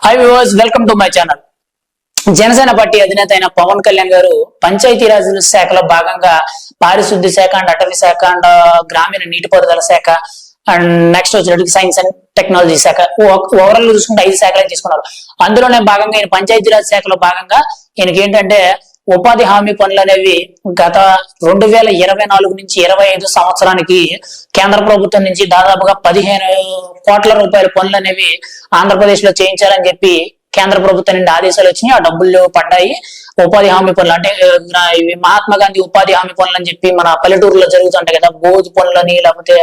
High viewers, welcome to my channel. Janasena party అధినేత అయిన పవన్ కళ్యాణ్ గారు పంచాయతీరాజ్ శాఖలో భాగంగా పారిశుద్ధ్య శాఖ అండ్ అటవీ శాఖ అండ్ గ్రామీణ నీటిపారుదల శాఖ అండ్ నెక్స్ట్ వచ్చేటప్పుడు సైన్స్ అండ్ టెక్నాలజీ శాఖ ఓవరాల్ చూసుకుంటే 5 శాఖలు తీసుకున్నారు. అందులోనే భాగంగా ఈయన పంచాయతీరాజ్ శాఖలో భాగంగా ఈయనకి ఏంటంటే ఉపాధి హామీ పనులు అనేవి గత 2024 నుంచి 25 సంవత్సరానికి కేంద్ర ప్రభుత్వం నుంచి దాదాపుగా 15 కోట్ల రూపాయల పనులు అనేవి ఆంధ్రప్రదేశ్ లో చేయించాలని చెప్పి కేంద్ర ప్రభుత్వం నుండి ఆదేశాలు వచ్చినాయి. ఆ డబ్బులు పడ్డాయి. ఉపాధి హామీ పనులు అంటే ఇవి మహాత్మా గాంధీ ఉపాధి హామీ పనులు అని చెప్పి మన పల్లెటూరులో జరుగుతుంటాయి కదా, బోధు పనులని లేకపోతే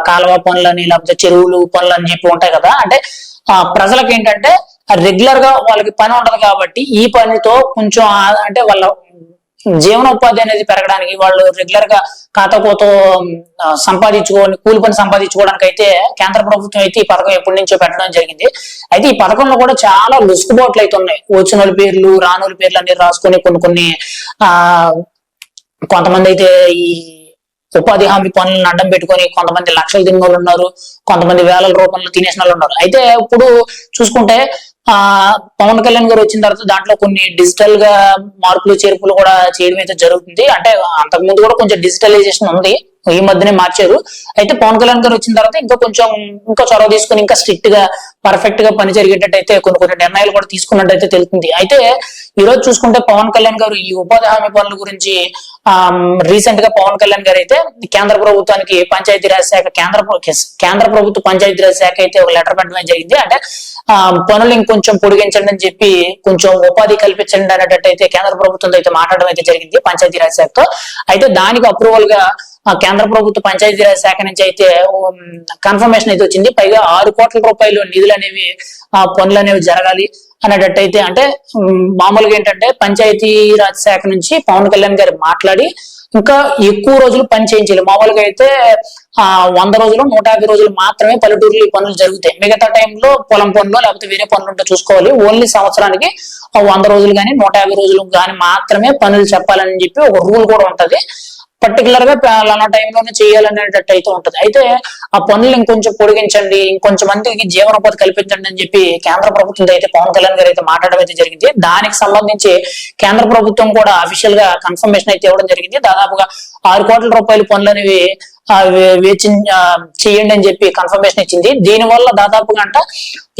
కాలువ పనులని లేకపోతే చెరువులు పనులు అని చెప్పి ఉంటాయి కదా. అంటే ప్రజలకు ఏంటంటే రెగ్యులర్ గా వాళ్ళకి పని ఉండదు కాబట్టి ఈ పనితో కొంచెం అంటే వాళ్ళ జీవనోపాధి అనేది పెరగడానికి వాళ్ళు రెగ్యులర్ గా ఖాతాకోతో సంపాదించుకోని కూలి పని సంపాదించుకోవడానికి అయితే కేంద్ర ప్రభుత్వం అయితే ఈ పథకం ఎప్పటి నుంచో పెట్టడం జరిగింది. అయితే ఈ పథకంలో కూడా చాలా లుసుకుబాట్లు అయితే ఉన్నాయి. వచ్చిన వాళ్ళ పేర్లు రానుల పేర్లు అన్ని రాసుకొని కొన్ని కొంతమంది అయితే ఈ ఉపాధి హామీ పనులను అడ్డం పెట్టుకొని కొంతమంది లక్షలు తిన్న వాళ్ళు ఉన్నారు, కొంతమంది వేల రూపాయలు తినేసిన వాళ్ళు ఉన్నారు. అయితే ఇప్పుడు చూసుకుంటే పవన్ కళ్యాణ్ గారు వచ్చిన తర్వాత దాంట్లో కొన్ని డిజిటల్ గా మార్పులు చేర్పులు కూడా చేయడం అయితే జరుగుతుంది. అంటే అంతకు ముందు కూడా కొంచెం డిజిటలైజేషన్ ఉంది, ఈ మధ్యనే మార్చారు. అయితే పవన్ కళ్యాణ్ గారు వచ్చిన తర్వాత ఇంకా చొరవ తీసుకుని ఇంకా స్ట్రిక్ట్ గా పర్ఫెక్ట్ గా పని జరిగేటట్టయితే కొన్ని నిర్ణయాలు కూడా తీసుకున్నట్టయితే తెలుస్తుంది. అయితే ఈ రోజు చూసుకుంటే పవన్ కళ్యాణ్ గారు ఈ ఉపాధి హామీ పనుల గురించి రీసెంట్ గా పవన్ కళ్యాణ్ గారు అయితే కేంద్ర ప్రభుత్వానికి పంచాయతీరాజ్ శాఖ కేంద్ర ప్రభుత్వ పంచాయతీరాజ్ శాఖ అయితే ఒక లెటర్ పెట్టడం జరిగింది. అంటే పనులు ఇంకొంచెం పొడిగించండి అని చెప్పి కొంచెం ఉపాధి కల్పించండి అనేటట్టయితే కేంద్ర ప్రభుత్వంతో అయితే మాట్లాడడం అయితే జరిగింది పంచాయతీరాజ్ శాఖతో. అయితే దానికి అప్రూవల్ గా కేంద్ర ప్రభుత్వ పంచాయతీరాజ్ శాఖ నుంచి అయితే కన్ఫర్మేషన్ అయితే వచ్చింది. పైగా 6 కోట్ల రూపాయలు నిధులు అనేవి పనులు అనేవి జరగాలి అనేటట్టయితే అంటే మామూలుగా ఏంటంటే పంచాయతీరాజ్ శాఖ నుంచి పవన్ కళ్యాణ్ గారు మాట్లాడి ఇంకా ఎక్కువ రోజులు పని చేయించాలి. మామూలుగా అయితే 100 రోజులు 150 రోజులు మాత్రమే పల్లెటూరులో ఈ పనులు జరుగుతాయి. మిగతా టైంలో పొలం పనులు లేకపోతే వేరే పనులు ఉంటే చూసుకోవాలి. ఓన్లీ సంవత్సరానికి 100 రోజులు కానీ 150 రోజులు కానీ మాత్రమే పనులు చెప్పాలని చెప్పి ఒక రూల్ కూడా ఉంటది. పర్టికులర్ గా అలానా టైంలోనే చేయాలనేటట్టు అయితే ఉంటది. అయితే ఆ పనులు ఇంకొంచెం పొడిగించండి, ఇంకొంచెం మందికి జీవనోపాధి కల్పించండి అని చెప్పి కేంద్ర ప్రభుత్వం అయితే పవన్ కళ్యాణ్ గారు అయితే మాట్లాడడం అయితే జరిగింది. దానికి సంబంధించి కేంద్ర ప్రభుత్వం కూడా అఫీషియల్ గా కన్ఫర్మేషన్ అయితే ఇవ్వడం జరిగింది. దాదాపుగా 6 కోట్ల రూపాయల పనులు అనేవి చేయండి అని చెప్పి కన్ఫర్మేషన్ ఇచ్చింది. దీనివల్ల దాదాపుగా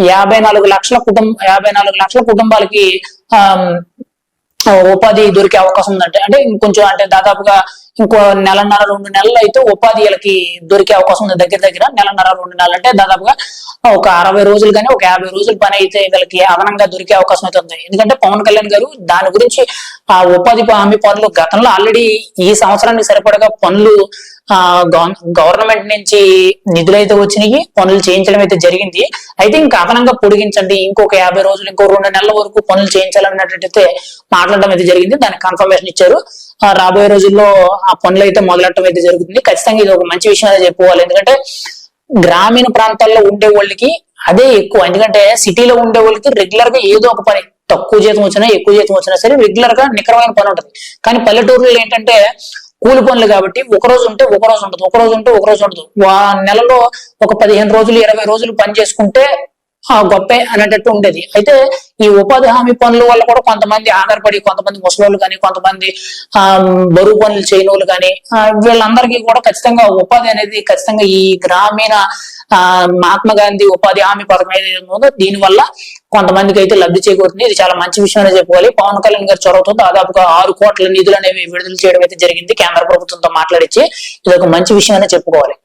54 లక్షల కుటుంబాలకి ఉపాధి దొరికే అవకాశం ఉందంటే అంటే ఇంకొంచెం అంటే దాదాపుగా ఇంకో 1.5-2 నెలలు అయితే ఉపాధి వీళ్ళకి దొరికే అవకాశం ఉంది. దగ్గర 1.5-2 నెలలు అంటే దాదాపుగా ఒక 60 రోజులు కానీ ఒక 50 రోజుల పని అయితే వీళ్ళకి అదనంగా దొరికే అవకాశం అయితే ఉంది. ఎందుకంటే పవన్ కళ్యాణ్ గారు దాని గురించి ఆ ఉపాధి హామీ పనులు గతంలో ఆల్రెడీ ఈ సంవత్సరానికి సరిపడగా పనులు గవర్నమెంట్ నుంచి నిధులైతే వచ్చినాయి, పనులు చేయించడం అయితే జరిగింది. అయితే ఇంకా అదనంగా పొడిగించండి, ఇంకొక 50 రోజులు ఇంకో 2 నెలల వరకు పనులు చేయించాలన్నట్టయితే మాట్లాడడం అయితే జరిగింది. దానికి కన్ఫర్మేషన్ ఇచ్చారు. రాబోయే రోజుల్లో ఆ పనులు అయితే మొదలెట్టడం అయితే జరుగుతుంది. ఖచ్చితంగా ఇది ఒక మంచి విషయం అయితే చెప్పుకోవాలి. ఎందుకంటే గ్రామీణ ప్రాంతాల్లో ఉండే వాళ్ళకి అదే ఎక్కువ. ఎందుకంటే సిటీలో ఉండే వాళ్ళకి రెగ్యులర్ గా ఏదో ఒక పని, తక్కువ జీతం వచ్చినా ఎక్కువ జీతం వచ్చినా సరే రెగ్యులర్ గా నికరమైన పని ఉంటుంది. కానీ పల్లెటూరులో ఏంటంటే కూలి పనులు కాబట్టి ఒక రోజు ఉంటే ఒక రోజు ఉండదు, ఒక రోజు ఉంటే ఒక రోజు ఉండదు. నెలలో ఒక 15 రోజులు 20 రోజులు పని చేసుకుంటే గొప్పే అనేటట్టు ఉండేది. అయితే ఈ ఉపాధి హామీ పనుల వల్ల కూడా కొంతమంది ఆధారపడి, కొంతమంది ముసలోళ్ళు కానీ, కొంతమంది బరువు పనులు చేయని వాళ్ళు కానీ వీళ్ళందరికీ కూడా ఖచ్చితంగా ఉపాధి అనేది ఖచ్చితంగా ఈ గ్రామీణ మహాత్మా గాంధీ ఉపాధి హామీ పథకం ఏదైతే ఉందో దీనివల్ల కొంతమందికి అయితే లబ్ధి చేకూరుతుంది. ఇది చాలా మంచి విషయం అని చెప్పుకోవాలి. పవన్ కళ్యాణ్ గారి చొరవతో దాదాపుగా 6 కోట్ల నిధులు అనేవి విడుదల చేయడం అయితే జరిగింది కేంద్ర ప్రభుత్వంతో మాట్లాడించి. ఇది ఒక మంచి విషయం అని చెప్పుకోవాలి.